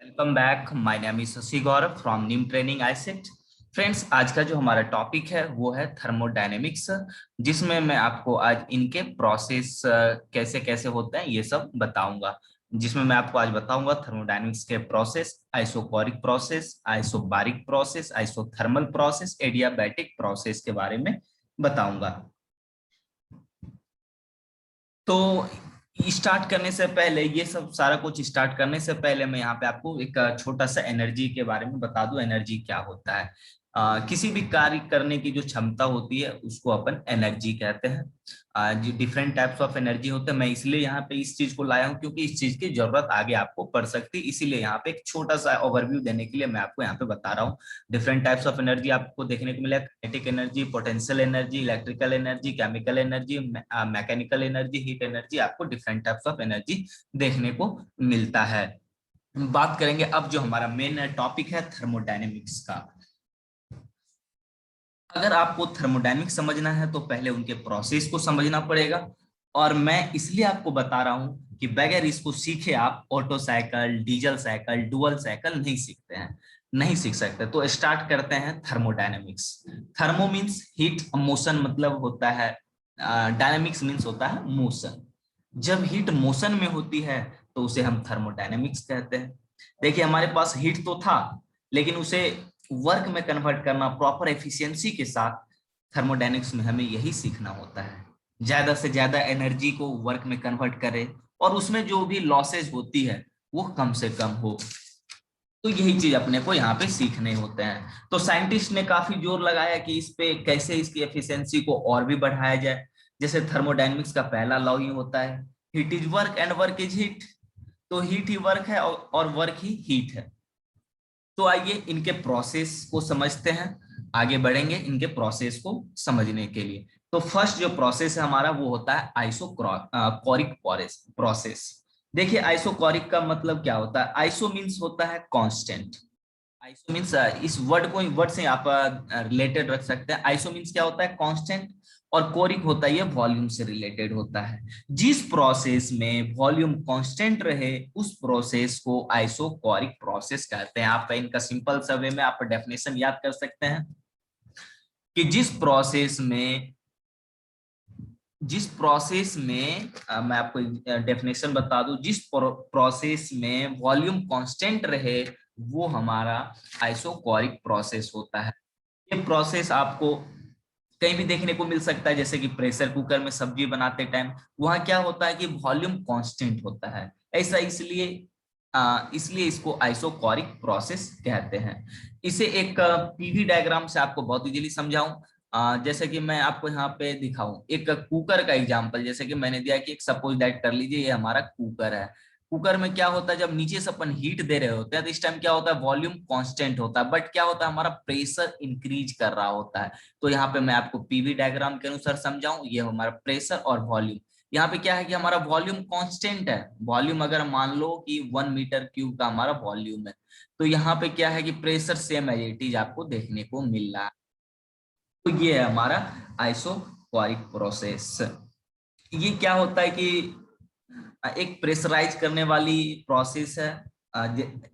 Welcome back. My name is Shashi Gaurav from Neem training ICET. Friends, आज का जो हमारा टॉपिक है वो है थर्मोडायनेमिक्स, जिसमें मैं आपको आज इनके प्रोसेस कैसे कैसे होते हैं ये सब बताऊंगा। जिसमें मैं आपको आज बताऊंगा थर्मोडायनेमिक्स के process, isochoric process, isobaric process, isothermal process, adiabatic process के बारे में बताऊंगा। तो स्टार्ट करने से पहले, ये सब सारा कुछ स्टार्ट करने से पहले मैं यहाँ पे आपको एक छोटा सा एनर्जी के बारे में बता दूं। एनर्जी क्या होता है? किसी भी कार्य करने की जो क्षमता होती है उसको अपन एनर्जी कहते हैं। जो डिफरेंट टाइप्स ऑफ एनर्जी होते हैं, मैं इसलिए यहाँ पे इस चीज को लाया हूँ क्योंकि इस चीज की जरूरत आगे आपको पड़ सकती है। इसीलिए यहाँ पे एक छोटा सा ओवरव्यू देने के लिए मैं आपको यहाँ पे बता रहा हूँ। डिफरेंट टाइप्स ऑफ एनर्जी आपको देखने को मिलेगा। Kinetic energy, potential energy, electrical energy, chemical energy, mechanical energy, heat energy, आपको डिफरेंट टाइप्स ऑफ एनर्जी देखने को मिलता है। बात करेंगे अब जो हमारा मेन टॉपिक है थर्मोडायनेमिक्स का। अगर आपको थर्मोडायनेमिक्स समझना है तो पहले उनके प्रोसेस को समझना पड़ेगा। और मैं इसलिए आपको बता रहा हूं कि बगैर इसको सीखे आप auto cycle, diesel cycle, dual cycle नहीं सीखते हैं, नहीं सीख सकते। तो स्टार्ट करते हैं thermodynamics. Thermo means heat, motion मतलब होता है, डायनेमिक्स मीन्स होता है मोशन। जब हीट मोशन में होती है तो उसे हम थर्मोडायनेमिक्स कहते हैं। देखिए, हमारे पास हीट तो था, लेकिन उसे वर्क में कन्वर्ट करना प्रॉपर एफिशिएंसी के साथ, थर्मोडायनेमिक्स में हमें यही सीखना होता है। ज्यादा से ज्यादा एनर्जी को वर्क में कन्वर्ट करे और उसमें जो भी लॉसेज होती है वो कम से कम हो। तो यही चीज अपने को यहाँ पे सीखने होते हैं। तो साइंटिस्ट ने काफी जोर लगाया कि इस पे कैसे इसकी एफिशिएंसी को और भी बढ़ाया जाए। जैसे थर्मोडायनेमिक्स का पहला लॉ ही होता है, heat is work and work is heat. तो हीट ही वर्क है और वर्क ही हीट है। तो आइए इनके प्रोसेस को समझते हैं, आगे बढ़ेंगे इनके प्रोसेस को समझने के लिए। तो फर्स्ट जो प्रोसेस है हमारा वो होता है आइसोकोरिक प्रोसेस। देखिए, आइसोकोरिक का मतलब क्या होता है? आइसो मीन्स होता है कांस्टेंट। आइसो मीन्स, इस वर्ड से आप रिलेटेड रख सकते हैं। आइसो मीन्स क्या होता है? कांस्टेंट। और कोरिक होता है, ये वॉल्यूम से रिलेटेड होता है। जिस प्रोसेस में वॉल्यूम कांस्टेंट रहे उस प्रोसेस को आइसोकोरिक प्रोसेस कहते हैं। आप इनका सिंपल सा वे में आप डेफिनेशन याद कर सकते हैं कि जिस प्रोसेस में मैं आपको डेफिनेशन बता दूं, जिस प्रोसेस में वॉल्यूम कांस्टेंट रहे वो हमारा आइसोकोरिक प्रोसेस होता है। ये प्रोसेस आपको कहीं भी देखने को मिल सकता है, जैसे कि प्रेशर कुकर में सब्जी बनाते टाइम वहां क्या होता है कि वॉल्यूम कांस्टेंट होता है। ऐसा इसलिए इसको आइसोकोरिक प्रोसेस कहते हैं। इसे एक पीवी डायग्राम से आपको बहुत इजीली समझाऊं। जैसे कि मैं आपको यहाँ पे दिखाऊं एक कुकर का एग्जांपल। जैसे कि मैंने दिया कि एक सपोज दैट कर लीजिए ये हमारा कुकर है। कुकर में क्या होता है, जब नीचे से अपन हीट दे रहे होते हैं तो इस टाइम क्या होता है, वॉल्यूम कांस्टेंट होता है, बट क्या होता है, हमारा प्रेशर इंक्रीज कर रहा होता है। तो यहाँ पे मैं आपको पीवी डायग्राम के अनुसार समझाऊं, ये हमारा प्रेशर और वॉल्यूम। यहाँ पे क्या है कि हमारा वॉल्यूम कांस्टेंट है। वॉल्यूम अगर मान लो कि 1 मीटर क्यूब का हमारा वॉल्यूम है, तो यहाँ पे क्या है कि pressure same as it is आपको देखने को मिल रहा है। तो ये है हमारा आइसोकोरिक प्रोसेस। ये क्या होता है कि एक प्रेशराइज करने वाली प्रोसेस है।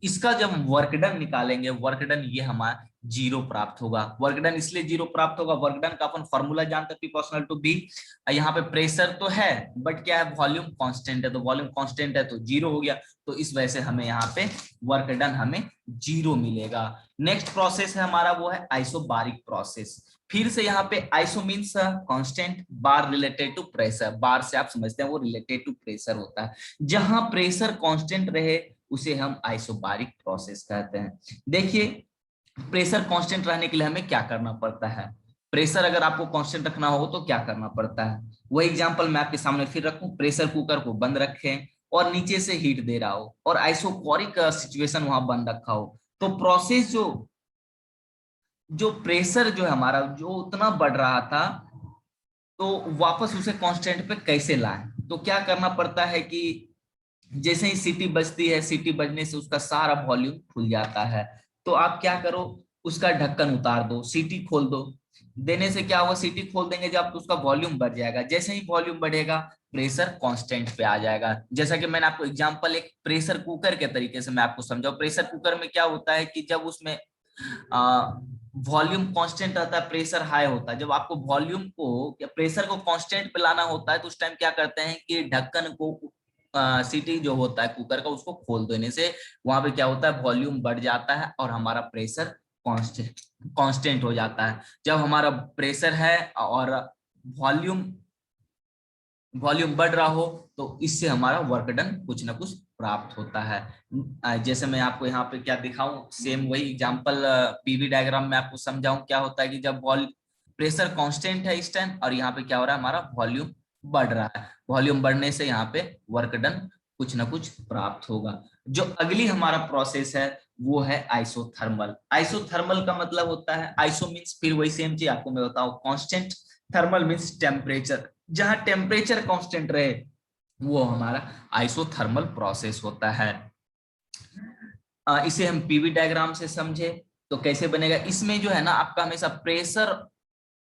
इसका जब वर्क डन निकालेंगे, वर्क डन ये हमारा जीरो प्राप्त होगा। वर्क डन इसलिए जीरो प्राप्त होगा, वर्क डन का अपन फॉर्मूला जानते हैं, प्रोपोर्शनल टू बी। यहाँ पे प्रेशर तो है बट क्या है, वॉल्यूम कांस्टेंट है, तो वॉल्यूम कांस्टेंट है तो जीरो हो गया। तो इस वजह से हमें यहाँ पे वर्क डन हमें जीरो मिलेगा। नेक्स्ट प्रोसेस है हमारा वो है आइसोबारिक प्रोसेस। फिर से यहाँ पे iso means constant, bar related to pressure. Bar से आप समझते हैं वो रिलेटेड टू प्रेशर होता है। जहां प्रेशर कांस्टेंट रहे उसे हम आइसोबारिक प्रोसेस कहते हैं। देखिए, प्रेशर कांस्टेंट रहने के लिए हमें क्या करना पड़ता है? प्रेशर अगर आपको कांस्टेंट रखना हो तो क्या करना पड़ता है? वही एग्जांपल मैं आपके सामने फिर रखूं। प्रेशर कुकर को बंद रखें और नीचे से हीट दे रहा हो और आइसोकोरिक सिचुएशन वहां बंद रखा हो, तो प्रोसेस जो जो प्रेशर जो है हमारा जो उतना बढ़ रहा था, तो वापस उसे कांस्टेंट पे कैसे लाएं? तो क्या करना पड़ता है कि जैसे ही सीटी बजती है, सीटी बजने से उसका सारा वॉल्यूम खुल जाता है। तो आप क्या करो, उसका ढक्कन उतार दो, सीटी खोल दो। देने से क्या होगा, सीटी खोल देंगे जब तो उसका वॉल्यूम बढ़ जाएगा। जैसे ही वॉल्यूम बढ़ेगा प्रेशर कांस्टेंट पे आ जाएगा। जैसा कि मैंने आपको एग्जांपल एक प्रेशर कुकर के तरीके से मैं आपको समझाऊं। प्रेशर कुकर में क्या होता है कि जब उसमें वॉल्यूम कांस्टेंट रहता है, प्रेशर हाई होता है। जब आपको वॉल्यूम को या प्रेशर को कांस्टेंट पे लाना होता है तो उस टाइम क्या करते हैं कि ढक्कन को सीटी जो होता है कुकर का उसको खोल देने से वहां पे क्या होता है, वॉल्यूम बढ़ जाता है और हमारा प्रेशर कांस्टेंट कांस्टेंट हो जाता है। जब हमारा प्रेशर है और वॉल्यूम वॉल्यूम बढ़ रहा हो तो इससे हमारा वर्क डन कुछ ना कुछ प्राप्त होता है। जैसे मैं आपको यहाँ पे क्या दिखाऊं, सेम वही एग्जांपल पीवी डायग्राम में आपको समझाऊं। क्या होता है कि जब वॉल प्रेशर कांस्टेंट है इस टाइम और यहाँ पे क्या हो रहा है, हमारा वॉल्यूम बढ़ रहा है। वॉल्यूम बढ़ने से यहाँ पे वर्क डन कुछ ना कुछ प्राप्त होगा। जो अगली हमारा प्रोसेस है वो है आइसोथर्मल। आइसोथर्मल का मतलब होता है, आइसो मीन्स फिर वही सेम चीज आपको मैं बताऊं कांस्टेंट, थर्मल मीन्स टेम्परेचर। जहां टेम्परेचर कांस्टेंट रहे वो हमारा आइसोथर्मल प्रोसेस होता है। इसे हम पीवी डायग्राम से समझे तो कैसे बनेगा, इसमें जो है ना आपका हमेशा प्रेशर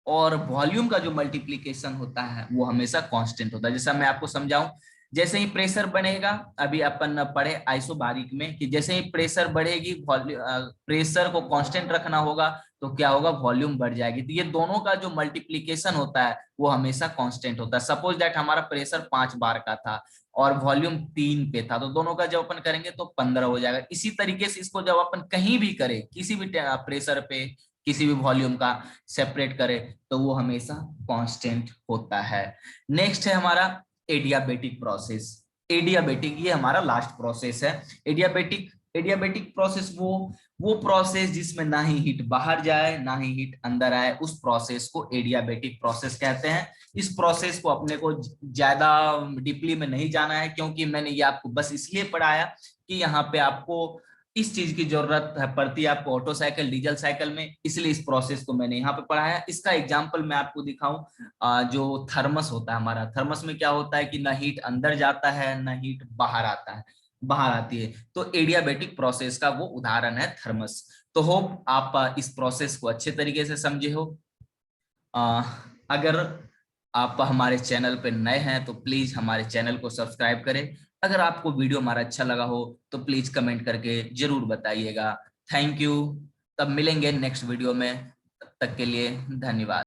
और वॉल्यूम का जो मल्टीप्लीकेशन होता है वो हमेशा कांस्टेंट होता है। जैसा मैं आपको समझाऊं, जैसे ही प्रेशर बढ़ेगा, अभी अपन पढ़े आइसोबारिक में कि जैसे ही प्रेशर बढ़ेगी प्रेशर को कांस्टेंट रखना होगा तो क्या होगा, वॉल्यूम बढ़ जाएगी। तो ये दोनों का जो मल्टीप्लीकेशन होता है वो हमेशा कांस्टेंट होता है। सपोज दैट हमारा प्रेशर 5 बार का था और वॉल्यूम 3 पे था, तो दोनों का जब अपन करेंगे तो 15 हो जाएगा। इसी तरीके से इसको जब अपन कहीं भी करें, किसी भी प्रेशर पे किसी भी वॉल्यूम का सेपरेट करे तो वो हमेशा कांस्टेंट होता है। नेक्स्ट है हमारा एडियाबेटिक प्रोसेस। एडियाबेटिक ये हमारा लास्ट प्रोसेस है। एडियाबेटिक एडियाबेटिक प्रोसेस वो प्रोसेस जिसमें ना ही हीट बाहर जाए ना ही हीट अंदर आए, उस प्रोसेस को एडियाबेटिक प्रोसेस कहते हैं। इस प्रोसेस को अपने को ज्यादा डीपली में नहीं जाना है क्योंकि मैंने ये आपको बस इसलिए पढ़ाया कि यहाँ पे आपको इस चीज की जरूरत है पड़ती है आपको ऑटो साइकिल डीजल साइकिल में, इसलिए इस प्रोसेस को मैंने यहाँ पे पढ़ाया। इसका एग्जांपल मैं आपको दिखाऊं, जो थर्मस होता है हमारा, थर्मस में क्या होता है कि ना हीट अंदर जाता है ना हीट बाहर आता है, बाहर आती है। तो एडियाबेटिक प्रोसेस का वो उदाहरण है थर्मस। तो होप आप इस प्रोसेस को अच्छे तरीके से समझे हो। अगर आप हमारे चैनल पे नए हैं तो प्लीज हमारे चैनल को सब्सक्राइब करें। अगर आपको वीडियो हमारा अच्छा लगा हो तो प्लीज कमेंट करके जरूर बताइएगा। Thank you. तब मिलेंगे नेक्स्ट वीडियो में, तब तक के लिए धन्यवाद।